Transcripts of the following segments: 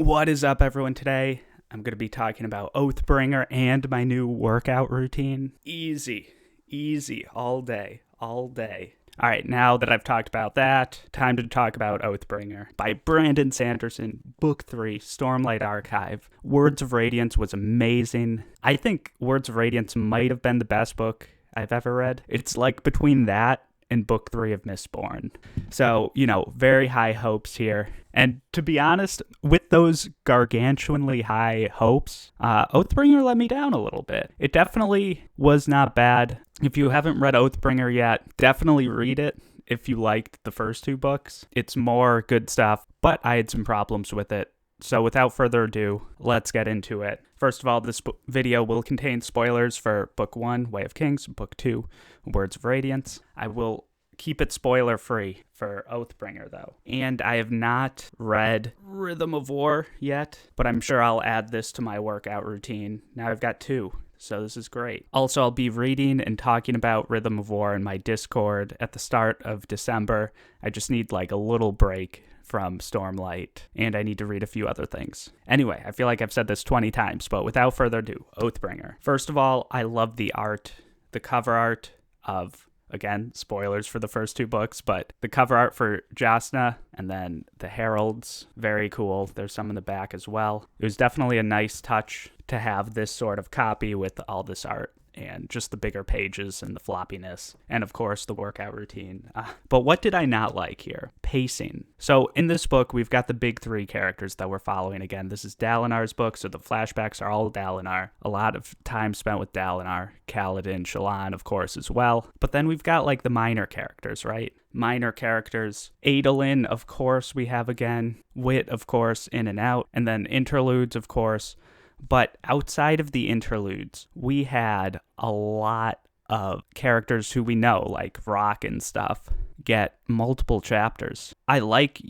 What is up, everyone? Today, I'm going to be talking about Oathbringer and my new workout routine. Easy, all day. All right, now that I've talked about that, time to talk about Oathbringer by Brandon Sanderson, Book 3, Stormlight Archive. Words of Radiance was amazing. I think Words of Radiance might have been the best book I've ever read. It's like between that and Book 3 of Mistborn. So, very high hopes here. And to be honest, with those gargantuanly high hopes, Oathbringer let me down a little bit. It definitely was not bad. If you haven't read Oathbringer yet, definitely read it if you liked the first two books. It's more good stuff, but I had some problems with it. So without further ado, let's get into it. First of all, this video will contain spoilers for Book 1, Way of Kings, Book 2, Words of Radiance. I will keep it spoiler-free for Oathbringer, though. And I have not read Rhythm of War yet, but I'm sure I'll add this to my workout routine. Now I've got two, so this is great. Also, I'll be reading and talking about Rhythm of War in my Discord at the start of December. I just need like a little break from Stormlight, and I need to read a few other things. Anyway, I feel like I've said this 20 times, but without further ado, Oathbringer. First of all, I love the art, the cover art of, again, spoilers for the first two books, but the cover art for Jasna and then the heralds, very cool. There's some in the back as well. It was definitely a nice touch to have this sort of copy with all this art and just the bigger pages and the floppiness, and of course the workout routine. But what did I not like here? Pacing. So in this book, we've got the big three characters that we're following. Again, this is Dalinar's book, so the flashbacks are all Dalinar. A lot of time spent with Dalinar, Kaladin, Shallan, of course, as well. But then we've got like the minor characters, right? Minor characters. Adolin, of course, we have again. Wit, of course, in and out. And then interludes, of course. But outside of the interludes, we had a lot of characters who we know, like Rock and stuff, get multiple chapters. I like,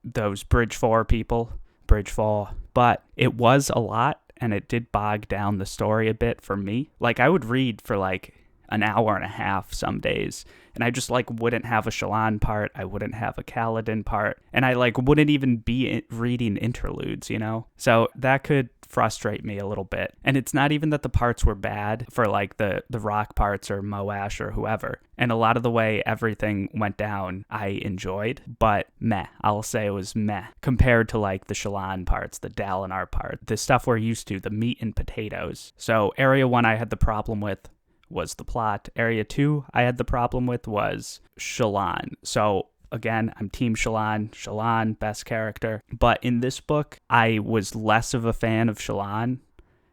those Bridge 4 people, Bridge 4, but it was a lot, and it did bog down the story a bit for me. Like, I would read for like an hour and a half some days, and I just wouldn't have a Shallan part, I wouldn't have a Kaladin part, and I wouldn't even be reading interludes, So that could frustrate me a little bit. And it's not even that the parts were bad for the Rock parts or Moash or whoever. And a lot of the way everything went down, I enjoyed, but meh. I'll say it was meh compared to the Shallan parts, the Dalinar part, the stuff we're used to, the meat and potatoes. So Area 1 I had the problem with was the plot. Area 2 I had the problem with was Shallan. So again, I'm Team Shallan. Shallan, best character. But in this book, I was less of a fan of Shallan.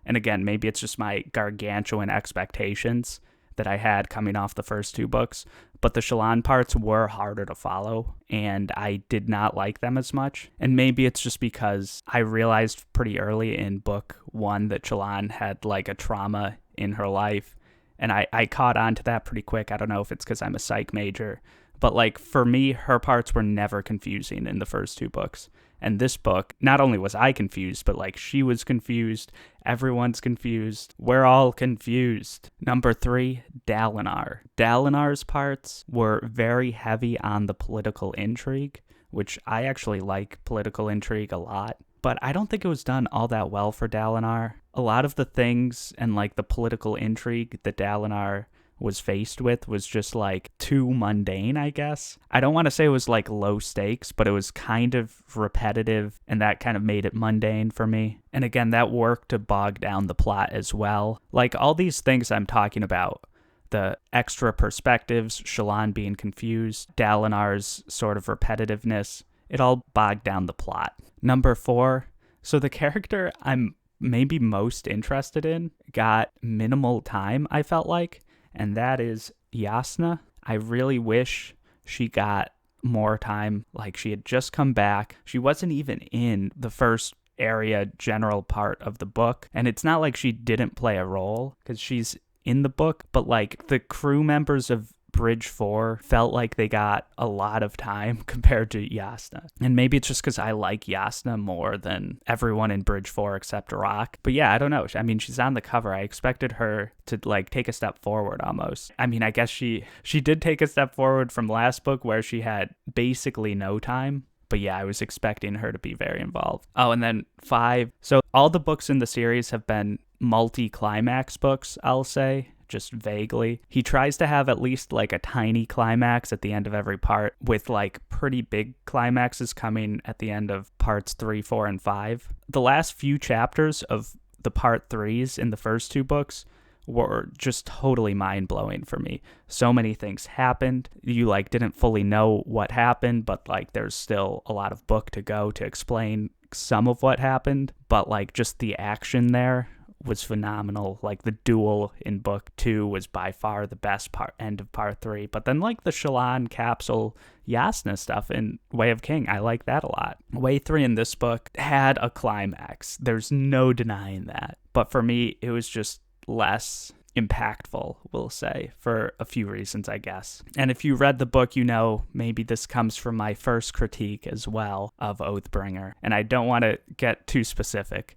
And again, maybe it's just my gargantuan expectations that I had coming off the first two books. But the Shallan parts were harder to follow, and I did not like them as much. And maybe it's just because I realized pretty early in book 1 that Shallan had a trauma in her life. And I caught on to that pretty quick. I don't know if it's because I'm a psych major. But for me, her parts were never confusing in the first two books. And this book, not only was I confused, but she was confused. Everyone's confused. We're all confused. Number 3, Dalinar. Dalinar's parts were very heavy on the political intrigue, which I actually like political intrigue a lot. But I don't think it was done all that well for Dalinar. A lot of the things and the political intrigue that Dalinar was faced with was just too mundane, I guess. I don't want to say it was low stakes, but it was kind of repetitive, and that kind of made it mundane for me. And again, that worked to bog down the plot as well. All these things I'm talking about, the extra perspectives, Shallan being confused, Dalinar's sort of repetitiveness, it all bogged down the plot. Number 4, so the character I'm maybe most interested in got minimal time, I felt like, and that is Jasna. I really wish she got more time. She had just come back. She wasn't even in the first area general part of the book, and it's not like she didn't play a role, because she's in the book, but the crew members of Bridge 4 felt like they got a lot of time compared to Jasna. And maybe it's just because I like Jasna more than everyone in Bridge 4 except Rock. But yeah, I don't know. I mean, she's on the cover. I expected her to take a step forward almost. I mean, I guess she did take a step forward from last book where she had basically no time. But yeah, I was expecting her to be very involved. Oh, and then 5. So all the books in the series have been multi-climax books, I'll say, just vaguely. He tries to have at least like a tiny climax at the end of every part, with like pretty big climaxes coming at the end of parts 3, 4, and 5. The last few chapters of the part 3s in the first 2 books were just totally mind-blowing for me. So many things happened. You like didn't fully know what happened, but like there's still a lot of book to go to explain some of what happened. But like just the action there was phenomenal. Like the duel in book 2 was by far the best end of part 3. But then like the Shallan capsule Yasna stuff in Way of King, I like that a lot. Way 3 in this book had a climax. There's no denying that. But for me, it was just less impactful, we'll say, for a few reasons, I guess. And if you read the book, you know maybe this comes from my first critique as well of Oathbringer. And I don't want to get too specific,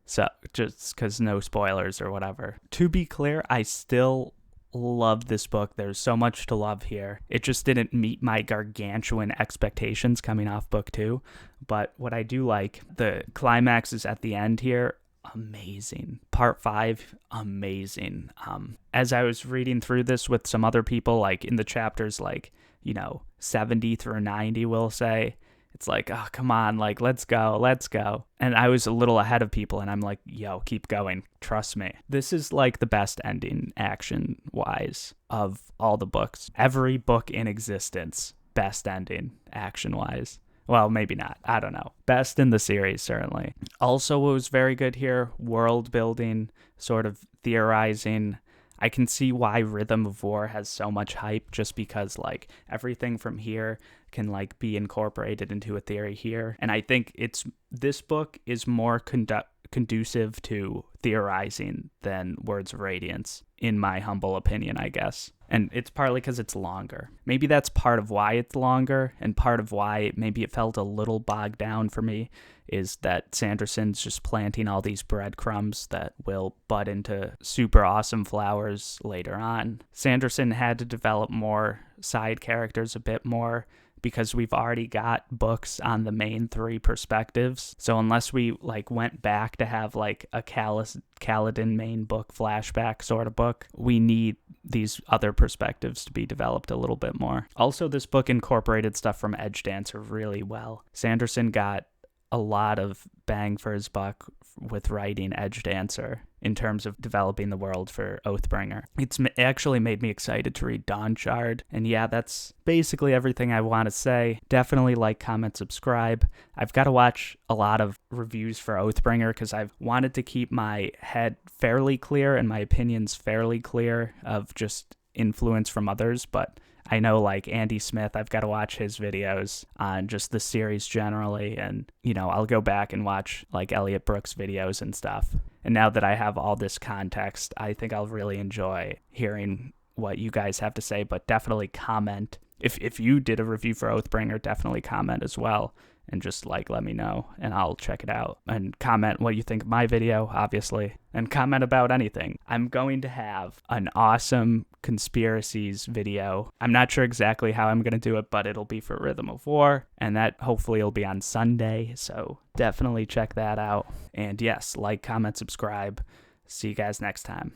so just because no spoilers or whatever. To be clear, I still love this book. There's so much to love here. It just didn't meet my gargantuan expectations coming off book 2. But what I do like, the climaxes at the end here, amazing. Part 5, amazing. As I was reading through this with some other people, like in the chapters, like, 70 through 90, we'll say, it's like, oh, come on, like, let's go. And I was a little ahead of people, and I'm like, yo, keep going. Trust me. This is like the best ending action-wise of all the books. Every book in existence, best ending action-wise. Well, maybe not. I don't know. Best in the series, certainly. Also, what was very good here, world building, sort of theorizing. I can see why Rhythm of War has so much hype, just because like everything from here can like be incorporated into a theory here. And I think this book is more conducive to theorizing than Words of Radiance, in my humble opinion, I guess. And it's partly because it's longer. Maybe that's part of why it's longer, and part of why maybe it felt a little bogged down for me is that Sanderson's just planting all these breadcrumbs that will bud into super awesome flowers later on. Sanderson had to develop more side characters a bit more, because we've already got books on the main 3 perspectives. So unless we like went back to have like a Kaladin main book flashback sort of book, we need these other perspectives to be developed a little bit more. Also, this book incorporated stuff from Edgedancer really well. Sanderson got a lot of bang for his buck with writing Edgedancer in terms of developing the world for Oathbringer. It's actually made me excited to read Dawnshard. And yeah, that's basically everything I want to say. Definitely like, comment, subscribe. I've got to watch a lot of reviews for Oathbringer because I've wanted to keep my head fairly clear and my opinions fairly clear of just influence from others, but I know like Andy Smith, I've got to watch his videos on just the series generally, and I'll go back and watch like Elliot Brooks videos and stuff. And now that I have all this context, I think I'll really enjoy hearing what you guys have to say, but definitely comment. If you did a review for Oathbringer, definitely comment as well. And just like let me know and I'll check it out. And comment what you think of my video, obviously. And comment about anything. I'm going to have an awesome conspiracies video. I'm not sure exactly how I'm going to do it, but it'll be for Rhythm of War. And that hopefully will be on Sunday. So definitely check that out. And yes, like, comment, subscribe. See you guys next time.